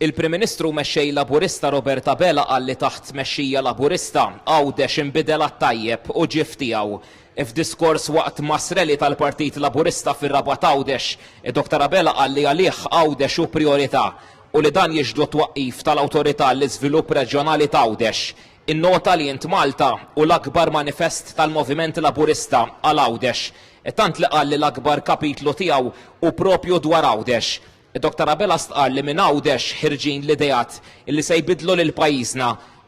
Il-Prim Ministru mexxej Laburista Robert Abela qal li taħt tmexxija Laburista Għawdex inbidel għat-tajjeb u ġif tiegħu. F'diskors waqt Masreli tal-Partit Laburista fir-Raba' Għawdex, id-Dr. Abela qal li għalih Għawdex hu priorità u li dan jiġdu twaqqif tal-Awtorità l-Iżvilupp Reġjonali Għawdex. Innota li int Malta u l-akbar manifest tal-Moviment Laburista għal Għawdex. Tant li qal li l-akbar kapitlu tiegħu u propju dwar Għawdex. Dr. Abela stqar li minn Għawdex ħirġin l-idejat illi se jbidlu lil pajjiżna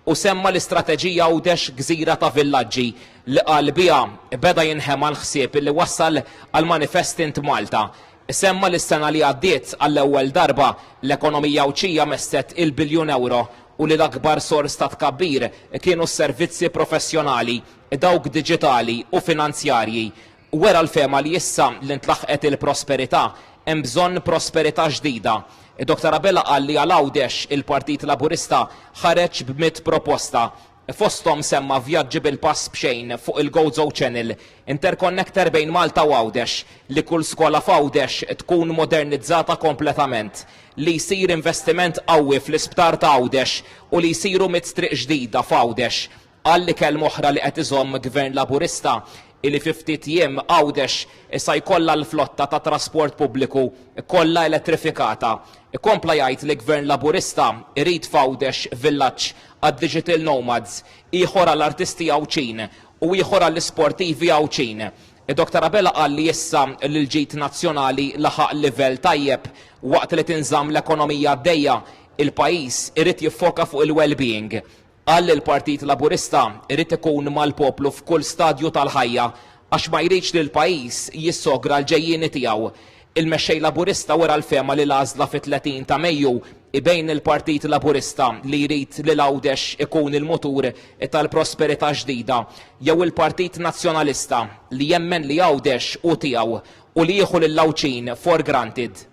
u semma l-istrateġija Għawdex gżira ta' villaġġi li qal biha beda jinħema l-ħsieb illi wassal għal manifest int Malta. Semma l-sena li għaddiet għall-ewwel darba l-ekonomija Awċija messet il-biljun euro u li l-akbar sors ta' tkabbir kienu s-servizzi professjonali, dawk diġitali u finanzjarji. Wera l-fema li issa li ntlaħqet il-prosperità hemm bżonn prosperità ġdida. Dr. Abela qal li għal Għawdex il-Partit Laburista ħareġ b'100 proposta. Fosthom semma vjaġġi bil-pass b'xejn fuq il-Gozo Channel, interconnector bejn Malta u Għawdex, li kull skola f'Għawdex tkun modernizzata kompletament, li jsir investiment qawwi fl-isptar ta' Għawdex u li jsiru 100 triq ġdida f'Għawdex. Qal li kelm oħra li qed iżomm Gvern Laburista illi fi ftit jiem Għawdex issa jkollha l-flotta ta' trasport pubbliku kollha elettrifikata. Kompla jgħid li Gvern Laburista irid f'Għawdex villaġġ għad-digital nomads, ieħor għall-artisti Għawċin u ieħor għall-isportivi Għawċin. Dr. Abela qal li issa l-ġid nazzjonali laħaq livell tajjeb waqt li tinżamm l-ekonomija għaddejja, il-pajjiż irid jiffoka fuq il-well-being. Qal il-Partit Laburista irid ikun mal-poplu f'kull stadju tal-ħajja għax ma jridx li l-pajjiż jissogra l-ġejjieni tiegħu. Il-mexxej Laburista wara l-fema li l-għażla fit-30 ta' Mejju bejn il-Partit Laburista li jrid li Għawdex ikun il-mutur tal-prosperità ġdida jew il-Partit Nazzjonalista li jemmen li Għawdex hu tiegħu u li jieħu lill Għawċin for granted.